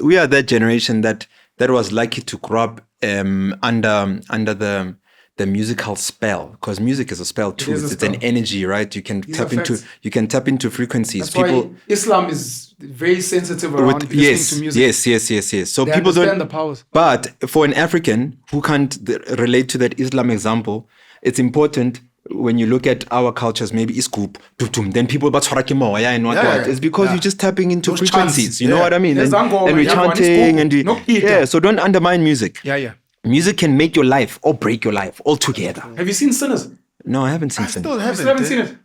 We are that generation that was lucky to grow up under the musical spell, because music is a spell too. It's an energy, right? You can tap into frequencies. That's why Islam is very sensitive around listening to music. Yes. So they people understand the powers. But for an African who can't relate to that Islam example, it's important. When you look at our cultures, maybe it's group, then people it's because you're just tapping into those frequencies. Chances. You know what I mean? And we're chanting and so don't undermine music. Yeah. Music can make your life or break your life altogether. Have you seen Sinners? No, I haven't seen Sinners. You still haven't seen it?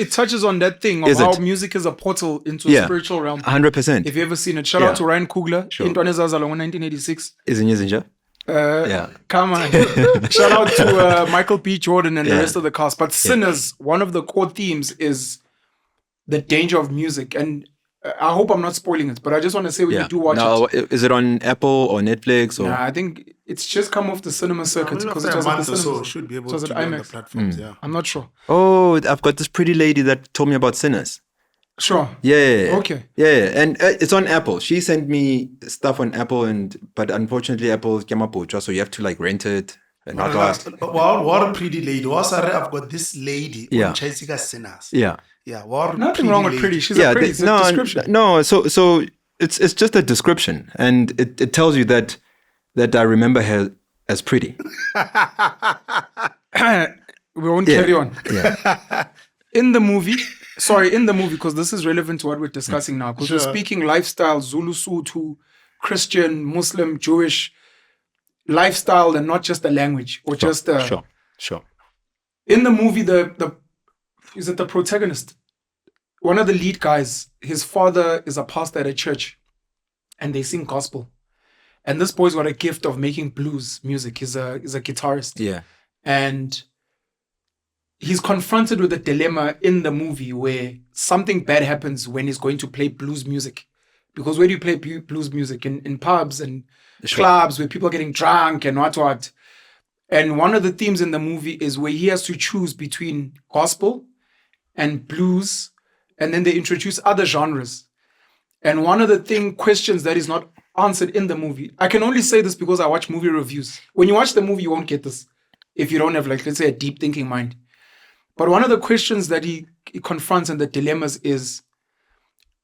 It touches on that thing of how music is a portal into a spiritual realm. 100%. If you ever seen it, shout out to Ryan Coogler. Sure. In 1986. Isn't Come on. Shout out to Michael B. Jordan and the rest of the cast. But Sinners, one of the core themes is the danger of music. And I hope I'm not spoiling it, but I just want to say when you do watch it. Is it on Apple or Netflix? Or? Nah, I think it's just come off the cinema circuit because it was at the cinema. Should be able to be on the platforms. Yeah. I'm not sure. Oh, I've got this pretty lady that told me about Sinners. Sure. Yeah. Okay. Yeah, and it's on Apple. She sent me stuff on Apple, but unfortunately, Apple came up with so you have to rent it. And what a pretty lady. I've got this lady chasing Sinners. Yeah. Nothing wrong with pretty. She's a pretty. It's a description. No. So it's just a description, and it tells you that I remember her as pretty. We won't carry on. Yeah. In the movie, because this is relevant to what we're discussing now, because we're speaking lifestyle, Zulu, Sotho, Christian, Muslim, Jewish lifestyle, and not just a language or just Sure. In the movie, the protagonist, one of the lead guys, his father is a pastor at a church, and they sing gospel. And this boy's got a gift of making blues music. He's a guitarist. Yeah. And he's confronted with a dilemma in the movie where something bad happens when he's going to play blues music. Because where do you play blues music? In pubs and clubs where people are getting drunk and what. And one of the themes in the movie is where he has to choose between gospel and blues, and then they introduce other genres. And one of the questions that is not answered in the movie, I can only say this because I watch movie reviews. When you watch the movie, you won't get this if you don't have, let's say, a deep thinking mind. But one of the questions that he confronts and the dilemmas is,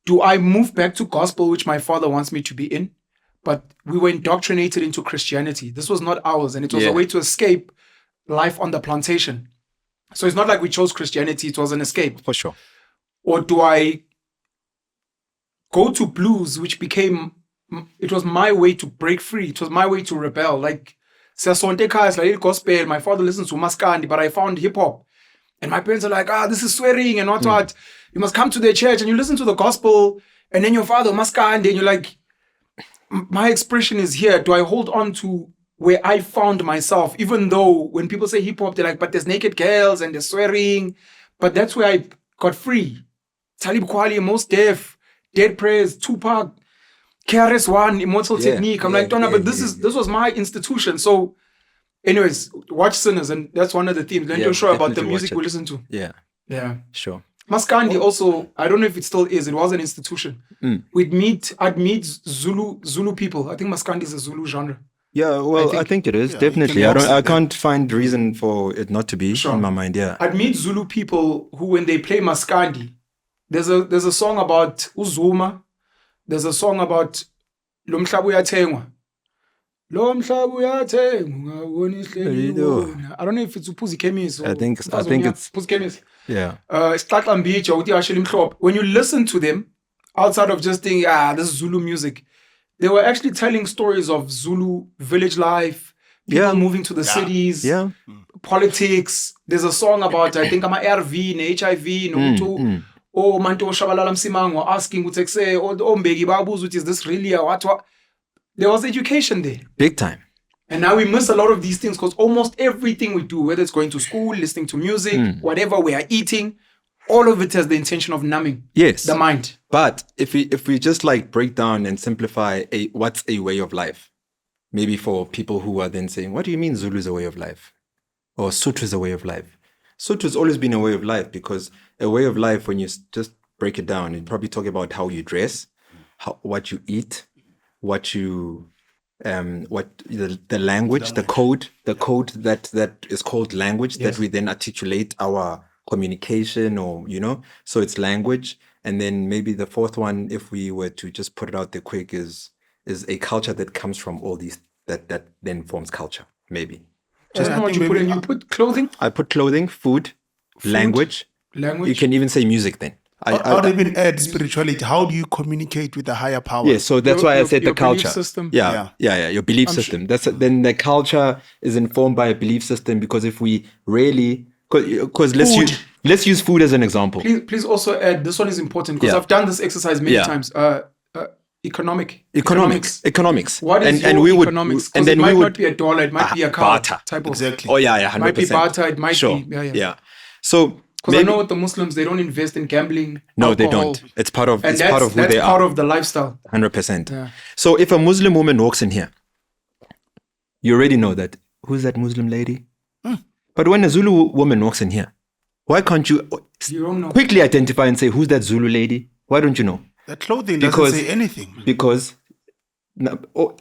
do I move back to gospel, which my father wants me to be in? But we were indoctrinated into Christianity. This was not ours, and it was a way to escape life on the plantation. So it's not like we chose Christianity, it was an escape. For sure. Or do I go to blues, which it was my way to break free. It was my way to rebel. Like, Sasonte is like gospel. My father listens to Maskandi, but I found hip hop. And my parents are like, this is swearing and what. You must come to the church and you listen to the gospel. And then your father, Maskandi, and you're like, my expression is here. Do I hold on to where I found myself? Even though when people say hip hop, they're like, but there's naked girls and there's swearing. But that's where I got free. Talib Kweli, Mos Def, Dead Prayers, Tupac, KRS-One, Immortal Technique. I'm like, but this was my institution. So anyways, watch Sinners, and that's one of the themes. Then you're sure about the music we listen to. Yeah. Sure. Maskandi also, I don't know if it still is, it was an institution. I'd meet Zulu people. I think Maskandi is a Zulu genre. Yeah, well, I think it is, definitely. I can't find reason for it not to be in my mind, I'd meet Zulu people who, when they play Maskandi, there's a song about Uzuma, there's a song about Lo Mhlabu Uyathengwa. Lo Mhlabu Uyathengwa. I don't know if it's Uphuzi Chemis. I think it's Uphuzi Chemis. Yeah. When you listen to them, outside of just thinking, this is Zulu music, they were actually telling stories of Zulu village life, people moving to the cities, politics. There's a song about, I think, ARV, HIV, or Manto Shabalala Msimango asking, is this really a what? There was education there. Big time. And now we miss a lot of these things because almost everything we do, whether it's going to school, listening to music, whatever we are eating, all of it has the intention of numbing the mind. But if we just break down and simplify what's a way of life, maybe for people who are then saying, what do you mean Zulu is a way of life? Or Sotho is a way of life? Sotho has always been a way of life, because a way of life, when you just break it down, you probably talk about how you dress, what you eat, what you the language, the code that is called language, that we then articulate our communication, or so it's language. And then maybe the fourth one, if we were to just put it out there quick, is a culture that comes from all these that then forms culture, maybe. Just know what you put in. You put clothing. I put clothing, food, language. You can even say music then. Or even add spirituality. How do you communicate with the higher power? Yeah, so that's why I said the culture. System. Yeah, your belief system. Then the culture is informed by a belief system, because if we really, because let's use food as an example. Please also add, this one is important, because I've done this exercise many times. Economics. What is your economics? Because it might not be a dollar, it might be a car barter. Type of. Exactly. Oh yeah, 100%. It might be barter, it might be. Yeah. So because I know with the Muslims, they don't invest in gambling. No, alcohol. They don't. It's part of who they are. That's part of the lifestyle. 100%. Yeah. So if a Muslim woman walks in here, you already know that. Who's that Muslim lady? But when a Zulu woman walks in here, why can't you don't know. quickly identify and say, who's that Zulu lady? Why don't you know? The clothing doesn't say anything. Because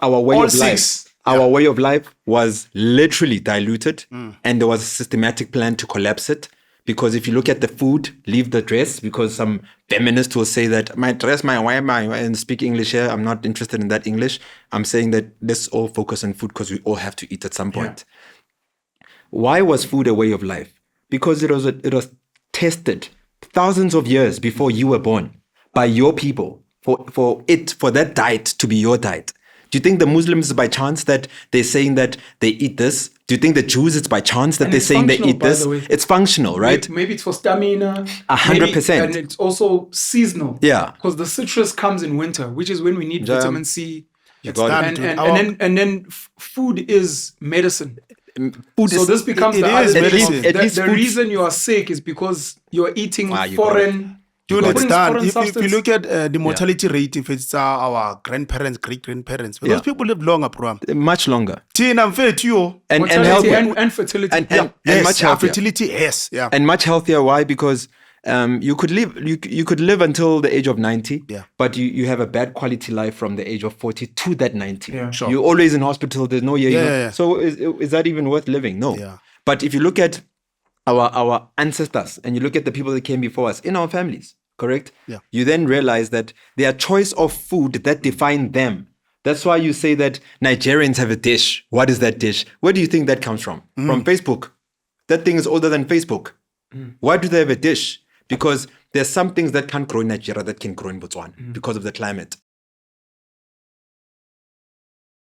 our way of life was literally diluted, and there was a systematic plan to collapse it. Because if you look at the food, leave the dress, because some feminist will say that my dress, and speak English here, I'm not interested in that English. I'm saying that let's all focus on food, because we all have to eat at some point. Yeah. Why was food a way of life? Because it was tested thousands of years before you were born by your people for that diet to be your diet. Do you think the Muslims, by chance, that they're saying that they eat this? Do you think the Jews, it's by chance that they're saying they eat this? It's functional, right? Maybe it's for stamina. 100%. And it's also seasonal. Yeah. Because the citrus comes in winter, which is when we need vitamin C. And then food is medicine. This becomes the reason you are sick is because you are eating foreign. Dude, it's done. If you look at the mortality rate, if it's our grandparents, great-grandparents, those people live longer, bro. Much longer. And healthier. And fertility. And much healthier. Fertility, yes. Yeah. And much healthier. Why? Because you could live until the age of 90, but you have a bad quality life from the age of 40 to that 90. Yeah, sure. You're always in hospital. There's no year. So is that even worth living? No. Yeah. But if you look at our ancestors, and you look at the people that came before us in our families, correct? Yeah. You then realize that their choice of food that define them. That's why you say that Nigerians have a dish. What is that dish? Where do you think that comes from? From Facebook. That thing is older than Facebook. Why do they have a dish? Because there's some things that can't grow in Nigeria that can grow in Botswana because of the climate.